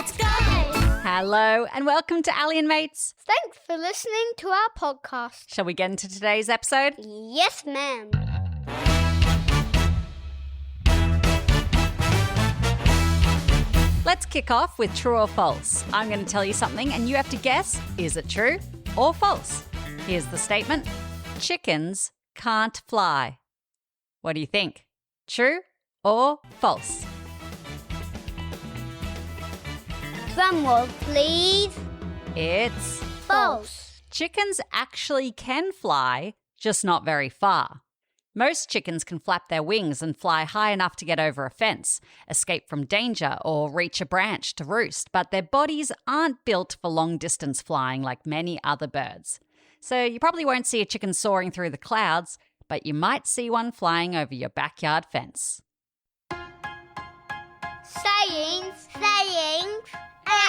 Let's go! Hello and welcome to Ali and Mates. Thanks for listening to our podcast. Shall we get into today's episode? Yes, ma'am. Let's kick off with true or false. I'm going to tell you something and you have to guess, is it true or false? Here's the statement. Chickens can't fly. What do you think? True or false? Drum roll, please. It's False. Chickens actually can fly, just not very far. Most chickens can flap their wings and fly high enough to get over a fence, escape from danger, or reach a branch to roost, but their bodies aren't built for long-distance flying like many other birds. So you probably won't see a chicken soaring through the clouds, but you might see one flying over your backyard fence. Sayings,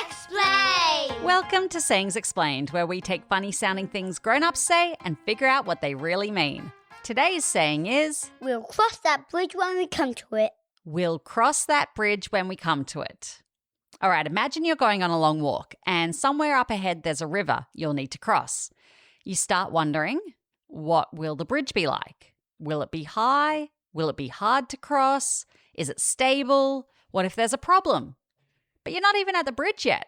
explain. Welcome to Sayings Explained, where we take funny-sounding things grown-ups say and figure out what they really mean. Today's saying is, We'll cross that bridge when we come to it. we'll cross that bridge when we come to it. All right, imagine you're going on a long walk and somewhere up ahead there's a river you'll need to cross. You start wondering, what will the bridge be like? Will it be high? Will it be hard to cross? Is it stable? What if there's a problem? But you're not even at the bridge yet.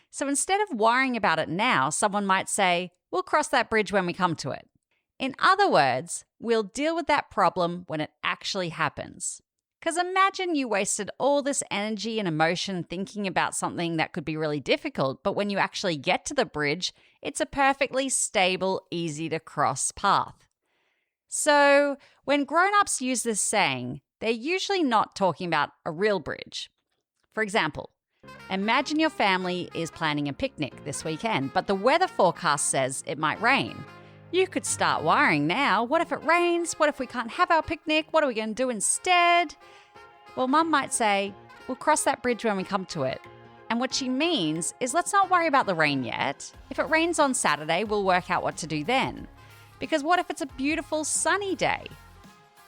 So instead of worrying about it now, someone might say, we'll cross that bridge when we come to it. In other words, we'll deal with that problem when it actually happens. Because imagine you wasted all this energy and emotion thinking about something that could be really difficult, but when you actually get to the bridge, it's a perfectly stable, easy to cross path. So when grown-ups use this saying, they're usually not talking about a real bridge. For example, imagine your family is planning a picnic this weekend, but the weather forecast says it might rain. You could start worrying now. What if it rains? What if we can't have our picnic? What are we going to do instead? Well, Mum might say, we'll cross that bridge when we come to it. And what she means is let's not worry about the rain yet. If it rains on Saturday, we'll work out what to do then. Because what if it's a beautiful sunny day?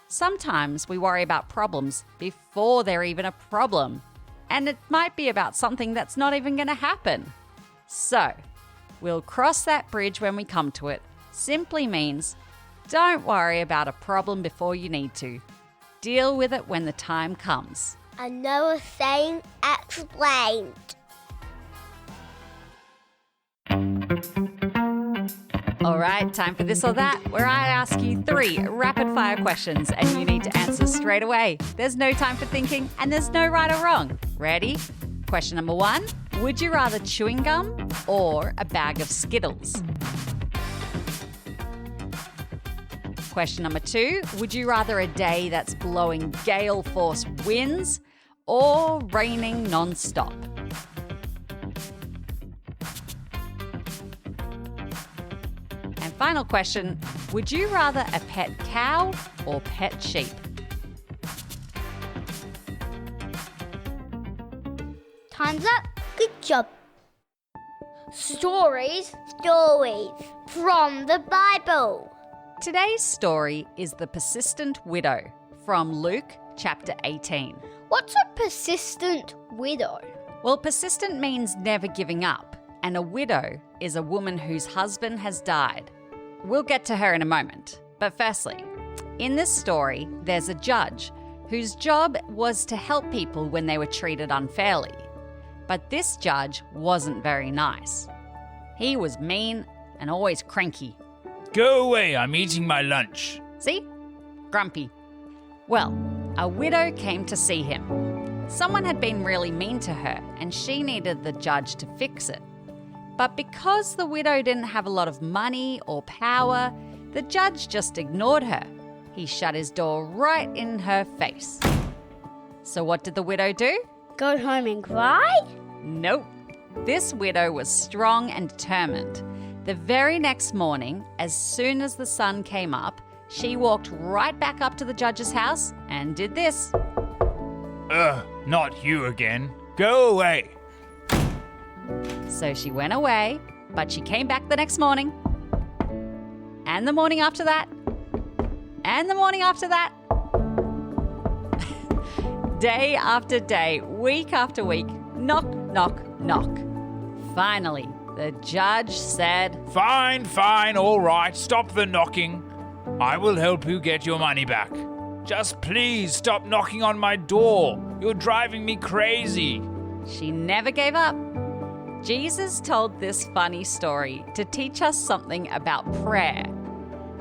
Sometimes we worry about problems before they're even a problem. And it might be about something that's not even going to happen. So, we'll cross that bridge when we come to it simply means don't worry about a problem before you need to. Deal with it when the time comes. Another saying explained. All right, time for this or that, where I ask you 3 rapid-fire questions and you need to answer straight away. There's no time for thinking and there's no right or wrong. Ready? Question number 1, would you rather chewing gum or a bag of Skittles? Question number 2, would you rather a day that's blowing gale force winds or raining non-stop? And final question, would you rather a pet cow or pet sheep? Time's up. Good job. Stories from the Bible. Today's story is The Persistent Widow from Luke chapter 18. What's a persistent widow? Well, persistent means never giving up, and a widow is a woman whose husband has died. We'll get to her in a moment. But firstly, in this story, there's a judge whose job was to help people when they were treated unfairly. But this judge wasn't very nice. He was mean and always cranky. Go away, I'm eating my lunch. See? Grumpy. Well, a widow came to see him. Someone had been really mean to her and she needed the judge to fix it. But because the widow didn't have a lot of money or power, the judge just ignored her. He shut his door right in her face. So what did the widow do? Go home and cry? Nope. This widow was strong and determined. The very next morning, as soon as the sun came up, she walked right back up to the judge's house and did this. Not you again. Go away. So she went away, but she came back the next morning. And the morning after that. And the morning after that. Day after day, week after week, knock, knock, knock. Finally, the judge said, Fine, all right, stop the knocking. I will help you get your money back. Just please stop knocking on my door. You're driving me crazy. She never gave up. Jesus told this funny story to teach us something about prayer.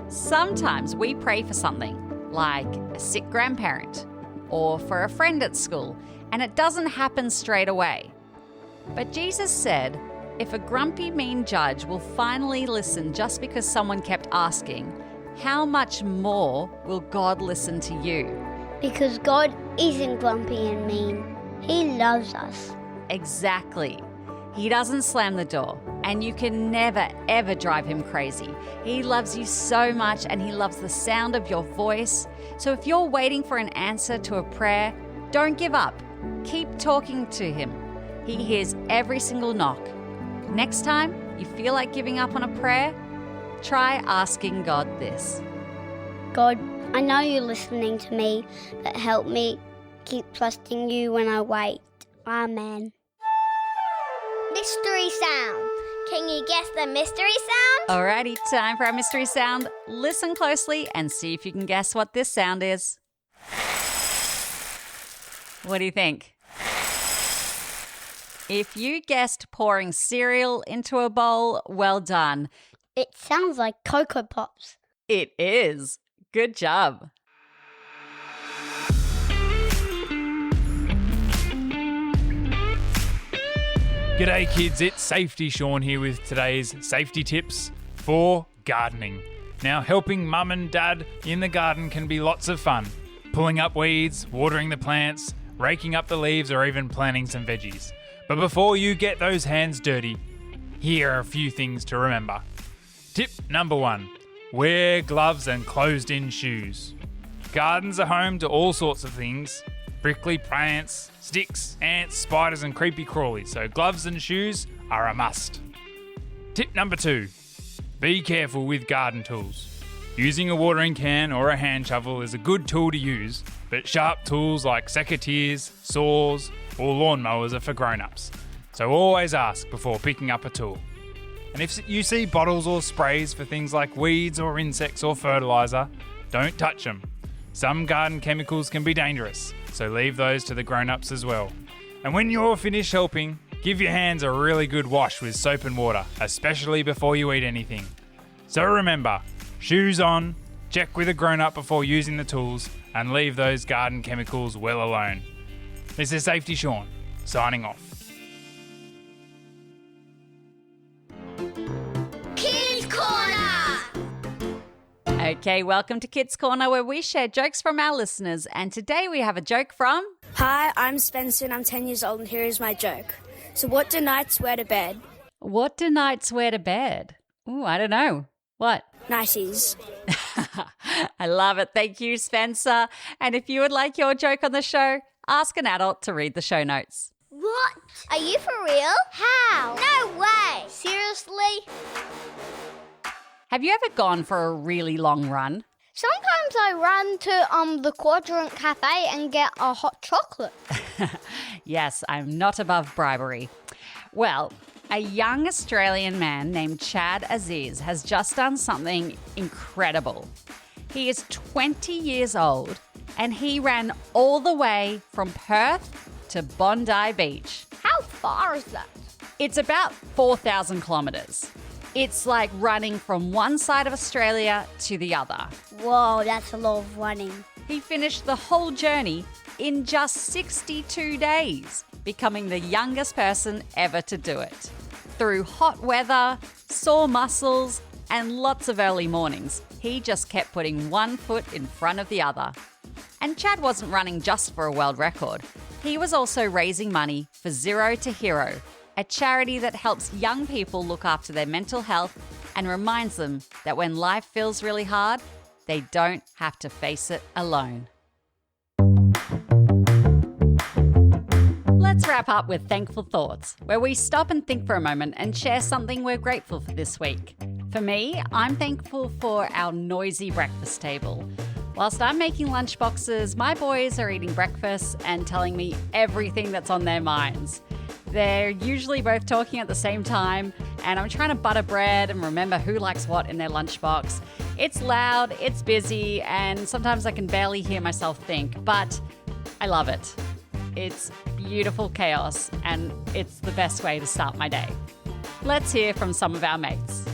Sometimes we pray for something, like a sick grandparent or for a friend at school, and it doesn't happen straight away. But Jesus said, if a grumpy, mean judge will finally listen just because someone kept asking, how much more will God listen to you? Because God isn't grumpy and mean. He loves us. Exactly. He doesn't slam the door, and you can never, ever drive him crazy. He loves you so much, and he loves the sound of your voice. So if you're waiting for an answer to a prayer, don't give up. Keep talking to him. He hears every single knock. Next time you feel like giving up on a prayer, try asking God this. God, I know you're listening to me, but help me keep trusting you when I wait. Amen. Mystery sound. Can you guess the mystery sound? Alrighty, time for our mystery sound. Listen closely and see if you can guess what this sound is. What do you think? If you guessed pouring cereal into a bowl, well done. It sounds like Cocoa Pops. It is. Good job. G'day kids, it's Safety Sean here with today's safety tips for gardening. Now, helping mum and dad in the garden can be lots of fun. Pulling up weeds, watering the plants, raking up the leaves, or even planting some veggies. But before you get those hands dirty, here are a few things to remember. Tip number 1, wear gloves and closed-in shoes. Gardens are home to all sorts of things. Prickly plants, sticks, ants, spiders and creepy crawlies, so gloves and shoes are a must. Tip number 2, be careful with garden tools. Using a watering can or a hand shovel is a good tool to use, but sharp tools like secateurs, saws or lawnmowers are for grown-ups, so always ask before picking up a tool. And if you see bottles or sprays for things like weeds or insects or fertiliser, don't touch them. Some garden chemicals can be dangerous, so leave those to the grown-ups as well. And when you're finished helping, give your hands a really good wash with soap and water, especially before you eat anything. So remember, shoes on, check with a grown-up before using the tools, and leave those garden chemicals well alone. This is Safety Sean, signing off. Kids Corner! Okay, welcome to Kids Corner, where we share jokes from our listeners. And today we have a joke from... Hi, I'm Spencer and I'm 10 years old and here is my joke. So what do knights wear to bed? What do knights wear to bed? Ooh, I don't know. What? Nighties. I love it. Thank you, Spencer. And if you would like your joke on the show, ask an adult to read the show notes. What? Are you for real? How? No way! Seriously? Have you ever gone for a really long run? Sometimes I run to the Quadrant Cafe and get a hot chocolate. Yes, I'm not above bribery. Well, a young Australian man named Chad Aziz has just done something incredible. He is 20 years old and he ran all the way from Perth to Bondi Beach. How far is that? It's about 4,000 kilometres. It's like running from one side of Australia to the other. Whoa, that's a lot of running. He finished the whole journey in just 62 days, becoming the youngest person ever to do it. Through hot weather, sore muscles, and lots of early mornings, he just kept putting one foot in front of the other. And Chad wasn't running just for a world record. He was also raising money for Zero to Hero, a charity that helps young people look after their mental health and reminds them that when life feels really hard, they don't have to face it alone. Let's wrap up with Thankful Thoughts, where we stop and think for a moment and share something we're grateful for this week. For me, I'm thankful for our noisy breakfast table. Whilst I'm making lunchboxes, my boys are eating breakfast and telling me everything that's on their minds. They're usually both talking at the same time, and I'm trying to butter bread and remember who likes what in their lunchbox. It's loud, it's busy, and sometimes I can barely hear myself think, but I love it. It's beautiful chaos, and it's the best way to start my day. Let's hear from some of our mates.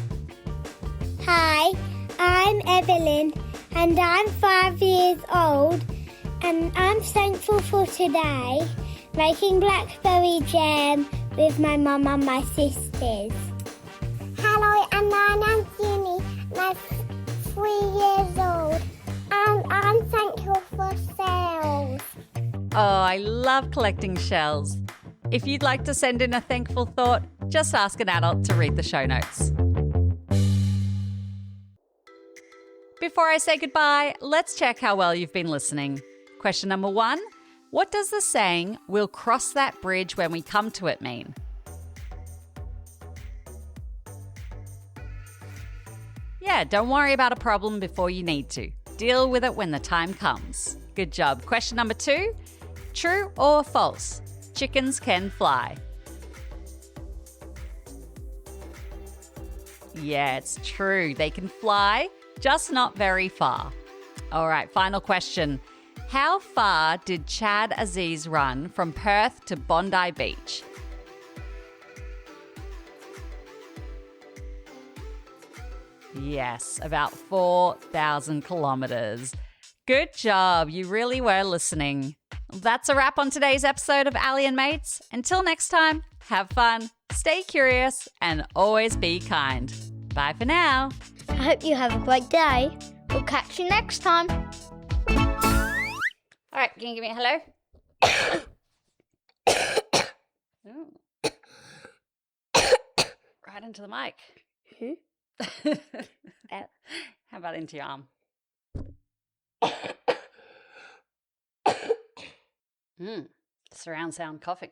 Hi, I'm Evelyn, and I'm 5 years old, and I'm thankful for today, making blackberry jam with my mum and my sisters. Hello, and my name's Uni, and I'm 3 years old, and I'm thankful for shells. Oh, I love collecting shells. If you'd like to send in a thankful thought, just ask an adult to read the show notes. Before I say goodbye, let's check how well you've been listening. Question number 1, what does the saying, "We'll cross that bridge when we come to it" mean? Yeah, don't worry about a problem before you need to. Deal with it when the time comes. Good job. Question number 2, true or false? Chickens can fly. Yeah, it's true. They can fly, just not very far. All right, final question. How far did Chad Aziz run from Perth to Bondi Beach? Yes, about 4,000 kilometres. Good job. You really were listening. That's a wrap on today's episode of Ali and Mates. Until next time, have fun, stay curious, and always be kind. Bye for now. I hope you have a great day. We'll catch you next time. All right, can you give me a hello? Ooh. Right into the mic. How about into your arm? Surround sound coughing.